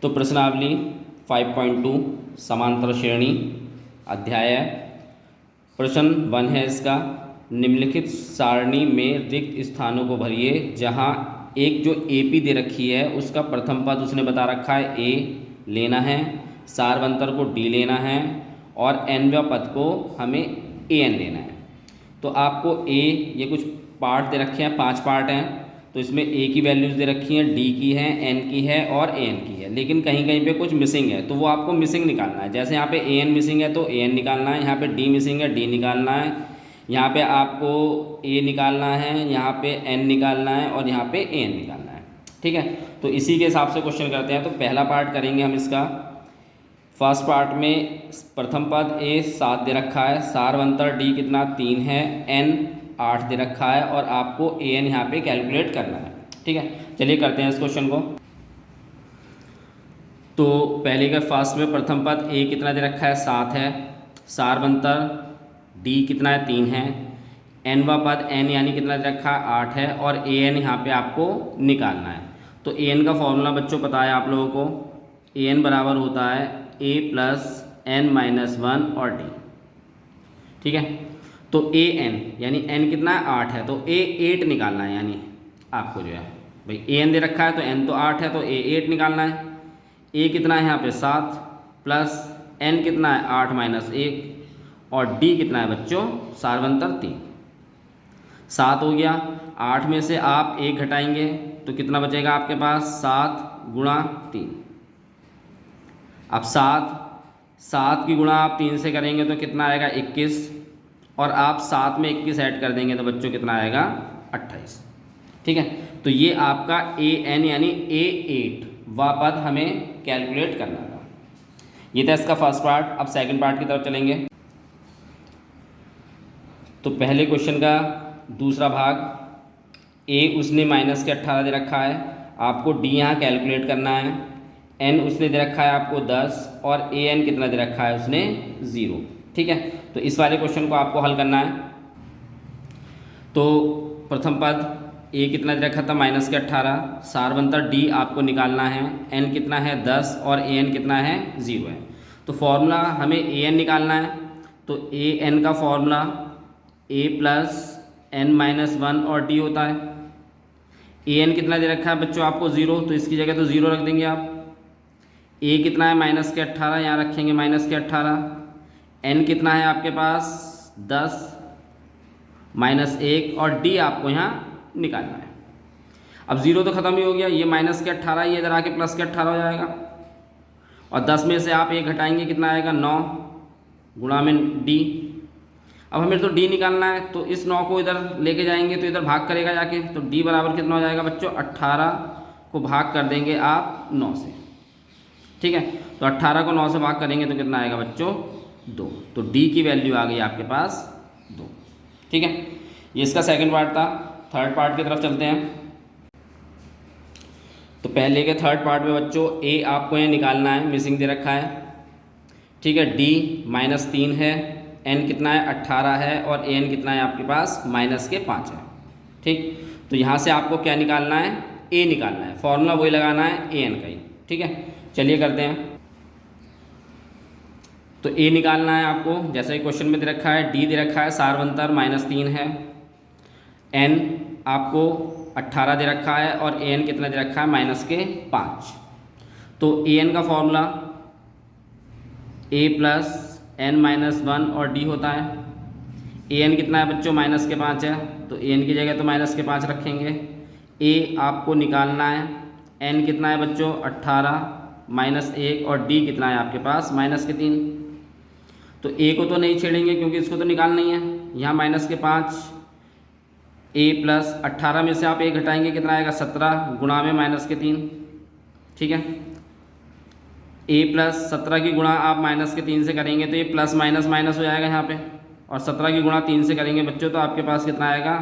तो प्रश्नावली 5.2 समांतर श्रेणी अध्याय प्रश्न 1 है इसका। निम्नलिखित सारणी में रिक्त स्थानों को भरिए जहां एक जो AP दे रखी है उसका प्रथम पद उसने बता रखा है A लेना है, सारवंतर को D लेना है और nवें पद को हमें AN लेना है। तो आपको ये कुछ पार्ट दे रखे हैं, 5 पार्ट हैं, तो इसमें A की वैल्यूज़ दे रखी हैं, D की है, N की है और AN की है, लेकिन कहीं कहीं पे कुछ मिसिंग है तो वो आपको मिसिंग निकालना है। जैसे यहाँ पे AN मिसिंग है तो AN निकालना है, यहाँ पे D मिसिंग है D निकालना है, यहाँ पे आपको A निकालना है, यहाँ पे N निकालना है और यहाँ पे AN निकालना है। ठीक है, तो इसी के हिसाब से क्वेश्चन करते हैं। तो पहला पार्ट करेंगे हम इसका। फर्स्ट पार्ट में प्रथम पद A 7 दे रखा है, सारवंतर D कितना 3 है, N 8 दे रखा है और आपको AN यहाँ पे कैलकुलेट करना है। ठीक है, चलिए करते हैं इस क्वेश्चन को। तो पहले का फर्स्ट में प्रथम पद A कितना दे रखा है 7 है, सारवंतर D कितना है 3 है, nवा पद N यानी कितना दे रखा है 8 है और AN यहाँ पे आपको निकालना है। तो AN का फॉर्मूला बच्चों पता है आप लोगों को, AN बराबर होता है A प्लस N माइनस 1 और D। ठीक है, तो AN यानी N कितना है 8 है तो A 8 निकालना है, यानी आपको जो है भाई AN दे रखा है तो N तो 8 है तो A 8 निकालना है। A कितना है यहाँ पे 7 प्लस N कितना है 8 माइनस 1 और D कितना है बच्चों सारवंतर 3। 7 हो गया, 8 में से आप 1 घटाएंगे तो कितना बचेगा आपके पास 7 गुणा 3। अब 7 की गुणा आप 3 से करेंगे तो कितना आएगा 21 और आप 7 में 21 ऐड कर देंगे तो बच्चों कितना आएगा 28। ठीक है, तो ये आपका AN यानी A8 वह पद हमें कैलकुलेट करना था। ये था इसका फर्स्ट पार्ट। अब सेकंड पार्ट की तरफ चलेंगे। तो पहले क्वेश्चन का दूसरा भाग, A उसने माइनस के 18 दे रखा है, आपको D यहाँ कैलकुलेट करना है। N उसने दे रखा है आपको 10 और AN कितना दे रखा है उसने 0। ठीक है, तो इस वाले क्वेश्चन को आपको हल करना है। तो प्रथम पद A कितना दे रखा था माइनस के 18, सारवंतर D आपको निकालना है, N कितना है 10 और AN कितना है 0 है। तो फॉर्मूला हमें AN निकालना है, तो AN का formula A plus N minus 1 और D होता है। AN कितना दे रखा है बच्चों आपको 0, तो इसकी जगह तो 0 रख देंगे आप। A कितना है माइनस के 18, यहाँ रखेंगे माइनस के 18। N कितना है आपके पास 10 माइनस 1 और D आपको यहाँ निकालना है। अब 0 तो ख़त्म ही हो गया, ये माइनस के 18 ये इधर आके प्लस के 18 हो जाएगा और 10 में से आप 1 घटाएंगे कितना आएगा 9 गुणा में D। अब हमें तो D निकालना है, तो इस 9 को इधर लेके जाएंगे तो इधर भाग करेगा जाके, तो D बराबर कितना हो जाएगा बच्चों 18 को भाग कर देंगे आप 9 से। ठीक है, तो 18 को 9 से भाग करेंगे तो कितना आएगा बच्चों 2, तो D की वैल्यू आ गई आपके पास 2। ठीक है, ये इसका सेकंड पार्ट था। थर्ड पार्ट की तरफ चलते हैं। तो पहले के थर्ड पार्ट में बच्चों A आपको यहाँ निकालना है, मिसिंग दे रखा है। ठीक है, D माइनस 3 है, N कितना है 18 है और AN कितना है आपके पास माइनस के 5 है। ठीक, तो यहाँ से आपको क्या निकालना है A निकालना है, फॉर्मूला वही लगाना है AN का ही। ठीक है, चलिए करते हैं। तो A निकालना है आपको, जैसा ही क्वेश्चन में दे रखा है, D दे रखा है सारवंतर माइनस 3 है, N आपको 18 दे रखा है और AN कितना दे रखा है माइनस के 5। तो AN का formula A plus N minus 1 और D होता है। AN कितना है बच्चों माइनस के 5 है, तो AN की जगह तो माइनस के 5 रखेंगे। A आपको निकालना है, N कितना है बच्चों 18 माइनस 1 और D कितना है आपके पास माइनस के 3। तो A को तो नहीं छेड़ेंगे क्योंकि इसको तो निकालना ही है, यहाँ माइनस के 5। A प्लस 18 में से आप 1 घटाएंगे कितना आएगा 17 गुणा में माइनस के 3। ठीक है, A प्लस 17 की गुणा आप माइनस के 3 से करेंगे तो ये प्लस माइनस माइनस हो जाएगा यहाँ पे, और 17 की गुणा 3 से करेंगे बच्चों तो आपके पास कितना आएगा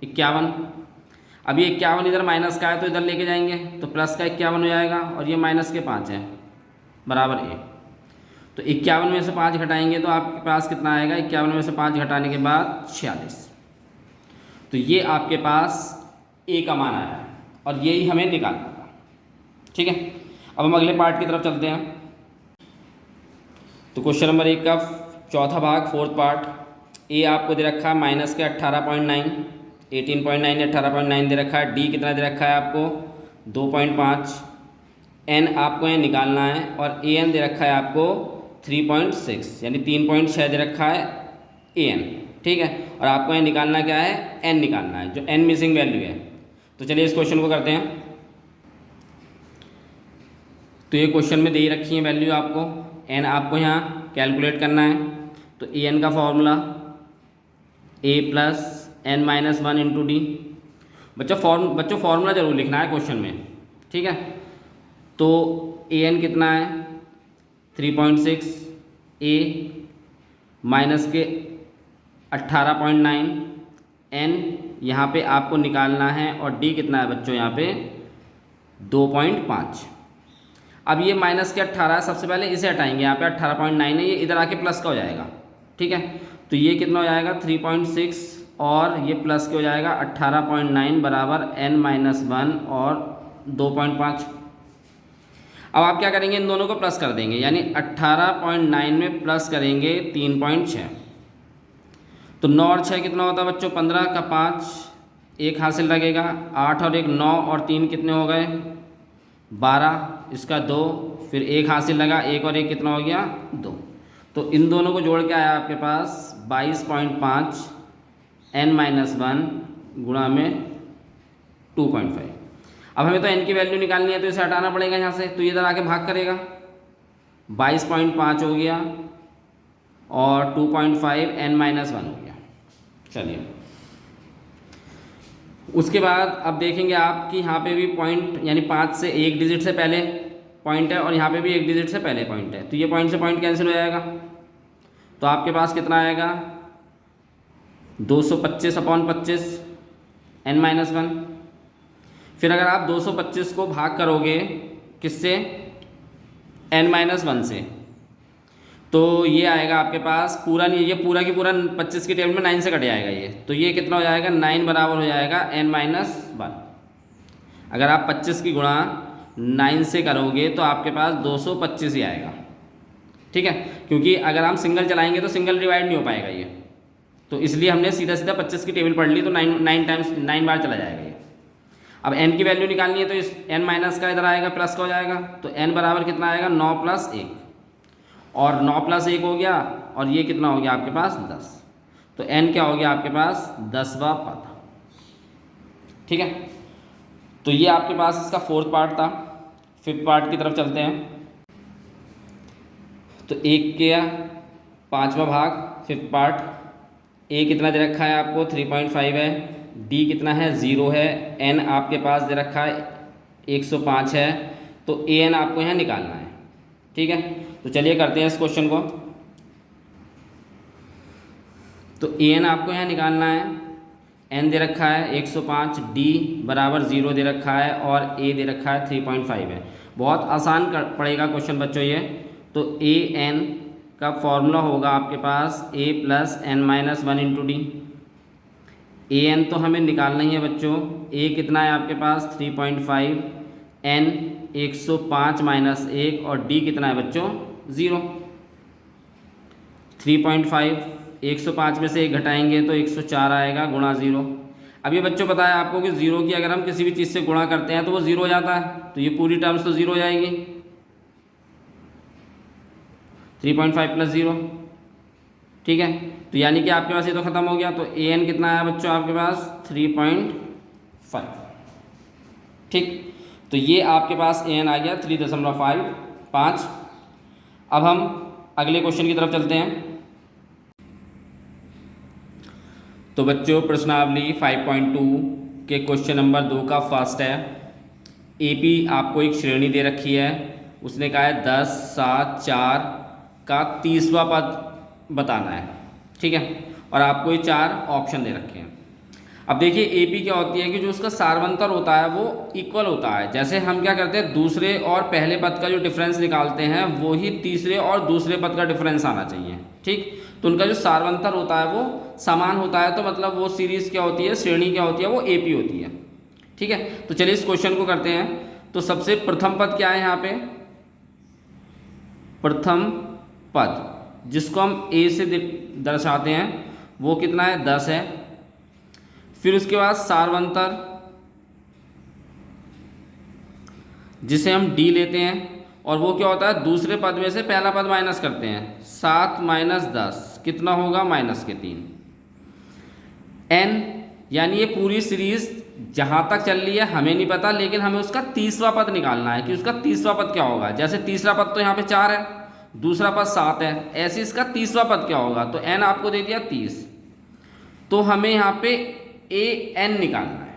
51। अब ये 51 इधर माइनस का है तो इधर लेके जाएंगे तो प्लस का 51 हो जाएगा और ये माइनस के 5 है बराबर A। तो 51 में से 5 घटाएंगे तो आपके पास कितना आएगा 51 में से 5 घटाने के बाद 46। तो ये आपके पास A का मान आया है और यही हमें निकालना था। ठीक है, अब हम अगले पार्ट की तरफ चलते हैं। तो क्वेश्चन नंबर 1 का चौथा भाग, फोर्थ पार्ट। ए आपको दे रखा है माइनस के 18.9, 18.9 18.9 दे रखा है। डी कितना दे रखा है आपको 2.5। एन आपको यहाँ निकालना है और ए एन दे रखा है आपको 3.6 यानी 3.6 दे रखा है ए एन, ठीक है। और आपको यहाँ निकालना क्या है, एन निकालना है, जो एन मिसिंग वैल्यू है। तो चलिए इस क्वेश्चन को करते हैं। तो ये क्वेश्चन में दे रखी है वैल्यू आपको, एन आपको यहाँ कैलकुलेट करना है। तो ए एन का formula A plus N minus 1 into D. बच्चों फॉर्मूला जरूर लिखना है क्वेश्चन में, ठीक है। तो ए एन कितना है 3.6, ए माइनस के 18.9, एन यहाँ पे आपको निकालना है और डी कितना है बच्चों यहाँ पे 2.5। अब ये माइनस के 18 सबसे पहले इसे हटाएंगे, यहाँ पे 18.9 है, ये इधर आके प्लस का हो जाएगा, ठीक है। तो ये कितना हो जाएगा 3.6 और ये प्लस के हो जाएगा 18.9 बराबर n माइनस 1 और 2.5। अब आप क्या करेंगे, इन दोनों को प्लस कर देंगे, यानी 18.9 में प्लस करेंगे 3.6। तो 9 और 6 कितना होता है बच्चों 15 का 5, एक हासिल लगेगा, 8 और 1 9 और 3 कितने हो गए 12, इसका 2, फिर एक हासिल लगा, 1 और 1 कितना हो गया 2। तो इन दोनों को जोड़ के आया आपके पास 22.5 n माइनस 1 गुणा में 2.5। अब हमें तो n की वैल्यू निकालनी है तो इसे हटाना पड़ेगा यहाँ से, तो इधर आके भाग करेगा, 22.5 हो गया और 2.5 n माइनस 1 हो गया। चलिए उसके बाद अब देखेंगे आप कि यहाँ पे भी पॉइंट यानी 5 से 1 डिजिट से पहले पॉइंट है और यहाँ पे भी 1 डिजिट से पहले पॉइंट है, तो ये पॉइंट से पॉइंट कैंसिल हो जाएगा। तो आपके पास कितना आएगा 225/25 n माइनस 1। फिर अगर आप 225 को भाग करोगे किससे n माइनस 1 से, तो ये आएगा आपके पास पूरा नहीं, ये पूरा की पूरा 25 की टेबल में 9 से कट जाएगा ये, तो ये कितना हो जाएगा 9 बराबर हो जाएगा n माइनस 1। अगर आप 25 की गुणा 9 से करोगे तो आपके पास 225 ही आएगा, ठीक है। क्योंकि अगर हम सिंगल चलाएंगे तो सिंगल डिवाइड नहीं हो पाएगा ये, तो इसलिए हमने सीधा सीधा 25 की टेबल पढ़ ली, तो 9 बार चला जाएगा ये। अब n की वैल्यू निकालनी है तो इस n माइनस का इधर आएगा प्लस का हो जाएगा, तो n बराबर कितना आएगा 9 + 1 और 9 + 1 हो गया और ये कितना हो गया आपके पास 10। तो n क्या हो गया आपके पास 10वां पद, ठीक है। तो ये आपके पास इसका फोर्थ पार्ट था। फिफ्थ पार्ट की तरफ चलते हैं। तो 1 के 5वां भाग फिफ्थ पार्ट। ए कितना दे रखा है आपको 3.5 है, डी कितना है 0 है, एन आपके पास दे रखा है 105 है, तो ए एन आपको यहाँ निकालना है, ठीक है। तो चलिए करते हैं इस क्वेश्चन को। तो ए एन आपको यहाँ निकालना है, एन दे रखा है 105, डी बराबर 0 दे रखा है और ए दे रखा है 3.5 है। बहुत आसान पड़ेगा क्वेश्चन बच्चों ये। तो ए एन का फॉर्मूला होगा आपके पास A plus N minus 1 into D. A N तो हमें निकालना ही है बच्चों, ए कितना है आपके पास 3.5, एन 105 माइनस 1 और डी कितना है बच्चों 0। 3.5 105 में से 1 घटाएंगे तो 104 आएगा गुणा 0। अब ये बच्चों बताया आपको कि 0 की अगर हम किसी भी चीज़ से गुणा करते हैं तो वो 0 हो जाता है, तो ये पूरी टर्म्स तो 0 हो जाएगी। 3.5 + 0, ठीक है। तो यानी कि आपके पास ये तो ख़त्म हो गया। तो ए एन कितना है बच्चों आपके पास 3.5, ठीक। तो ये आपके पास ए एन आ गया 3.5। अब हम अगले क्वेश्चन की तरफ चलते हैं। तो बच्चों प्रश्नावली 5.2 के क्वेश्चन नंबर 2 का फर्स्ट है। एपी आपको एक श्रेणी दे रखी है, उसने कहा है 10, 7, 4 का 30वां पद बताना है, ठीक है। और आपको ये 4 ऑप्शन दे रखे हैं। अब देखिए एपी क्या होती है कि जो उसका सारवंतर होता है वो इक्वल होता है। जैसे हम क्या करते हैं दूसरे और पहले पद का जो डिफरेंस निकालते हैं वो ही तीसरे और दूसरे पद का डिफरेंस आना चाहिए, ठीक। तो उनका जो सारवंतर होता है वो समान होता है, तो मतलब वो सीरीज़ क्या होती है, श्रेणी क्या होती है, वो एपी होती है, ठीक है। तो चलिए इस क्वेश्चन को करते हैं। तो सबसे प्रथम पद क्या है यहाँ पे, प्रथम पद जिसको हम ए से दर्शाते हैं वो कितना है, 10 है। फिर उसके बाद सार्वंतर जिसे हम डी लेते हैं, और वो क्या होता है, दूसरे पद में से पहला पद माइनस करते हैं। 7 माइनस 10 कितना होगा, -3। एन यानी ये पूरी सीरीज जहाँ तक चल रही है हमें नहीं पता, लेकिन हमें उसका तीसरा पद निकालना है कि उसका तीसरा पद क्या होगा। जैसे तीसरा पद तो यहाँ पे 4 है, दूसरा पद 7 है, ऐसे इसका तीसरा पद क्या होगा। तो एन आपको दे दिया 30, तो हमें यहाँ पे ए एन निकालना है।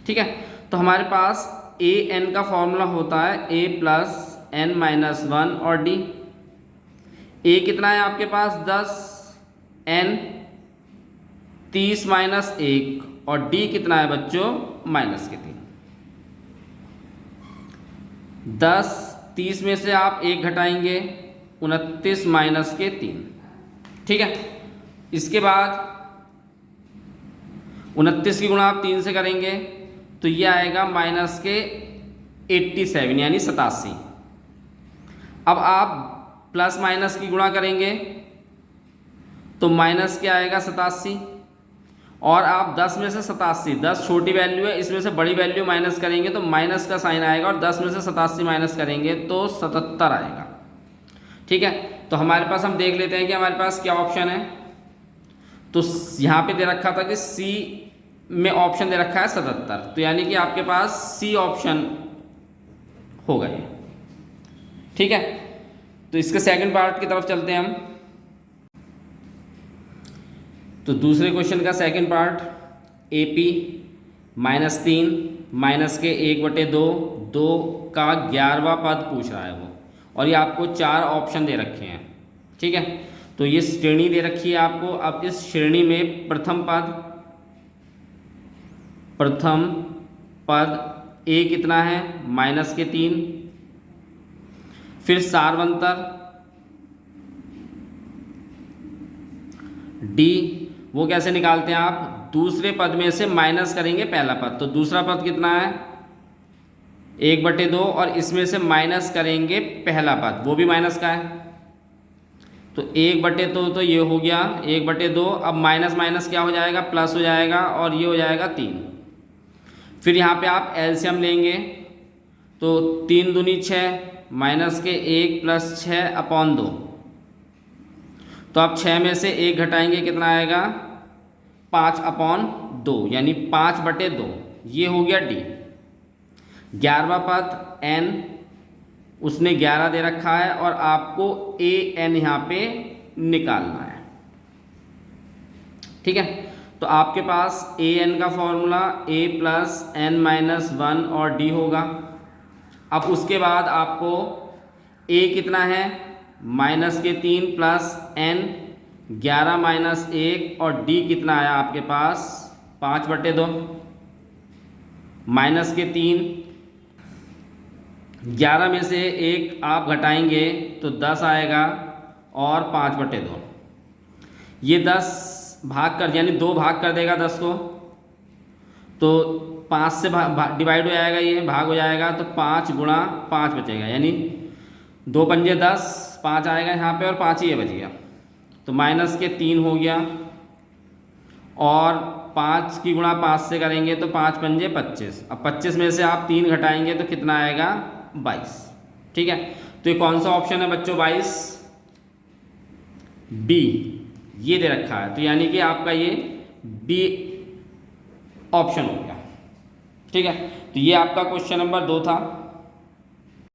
ठीक है, तो हमारे पास ए एन का फॉर्मूला होता है ए प्लस एन माइनस 1 और डी। ए कितना है आपके पास, 10, एन 30 माइनस 1 और डी कितना है बच्चों, -3। 10 30 में से आप 1 घटाएंगे, 29 माइनस के 3। ठीक है, इसके बाद 29 की गुणा आप 3 से करेंगे तो ये आएगा -87 यानी 87। अब आप प्लस माइनस की गुणा करेंगे तो माइनस क्या आएगा, 87। और आप 10 में से 87, 10 छोटी वैल्यू है, इसमें से बड़ी वैल्यू माइनस करेंगे तो माइनस का साइन आएगा, और 10 में से 87 माइनस करेंगे तो 77 आएगा। ठीक है, तो हमारे पास हम देख लेते हैं कि हमारे पास क्या ऑप्शन है। तो यहाँ पे दे रखा था कि सी में ऑप्शन दे रखा है 77, तो यानी कि आपके पास सी ऑप्शन होगा ये। ठीक है, तो इसके सेकंड पार्ट की तरफ चलते हैं हम। तो दूसरे क्वेश्चन का second part, A P -3 minus के 1/2 2 का 11वां पद पूछ रहा है वो, और ये आपको 4 ऑप्शन दे रखे हैं। ठीक है, तो ये श्रेणी दे रखी है आपको। अब इस श्रेणी में प्रथम पद ए कितना है, -3। फिर सार्वंतर डी, वो कैसे निकालते हैं आप, दूसरे पद में से माइनस करेंगे पहला पद। तो दूसरा पद कितना है, 1/2, और इसमें से माइनस करेंगे पहला पद, वो भी माइनस का है। तो 1/2 तो ये हो गया 1/2, अब माइनस माइनस क्या हो जाएगा, प्लस हो जाएगा, और ये हो जाएगा 3। फिर यहाँ पे आप एलसीएम लेंगे तो 3 दूनी 6 माइनस के 1 प्लस 6/2। तो आप 6 में से 1 घटाएंगे, कितना आएगा, 5/2 यानी 5/2। ये हो गया डी। 11वां पद एन, उसने 11 दे रखा है, और आपको ए एन यहाँ पे निकालना है। ठीक है, तो आपके पास ए एन का formula A plus N minus 1 और डी होगा। अब उसके बाद आपको ए कितना है, -3 प्लस एन 11 माइनस 1, और डी कितना आया आपके पास, 5/2 -3। 11 में से 1 आप घटाएंगे तो 10 आएगा, और 5/2। ये 10 भाग कर यानी 2 भाग कर देगा 10 को, तो 5 से डिवाइड हो जाएगा, ये भाग हो जाएगा, तो 5 गुणा 5 बचेगा, यानी 2 पंजे 10, 5 आएगा यहाँ पे, और 5 ही ये बच गया। तो -3 हो गया, और 5 की गुणा 5 से करेंगे तो 5 पंजे 25। अब 25 में से आप 3 घटाएंगे तो कितना आएगा, 22। ठीक है, तो ये कौन सा ऑप्शन है बच्चों, 22 बी, ये दे रखा है। तो यानी कि आपका ये बी ऑप्शन हो गया। ठीक है, तो ये आपका क्वेश्चन नंबर 2 था।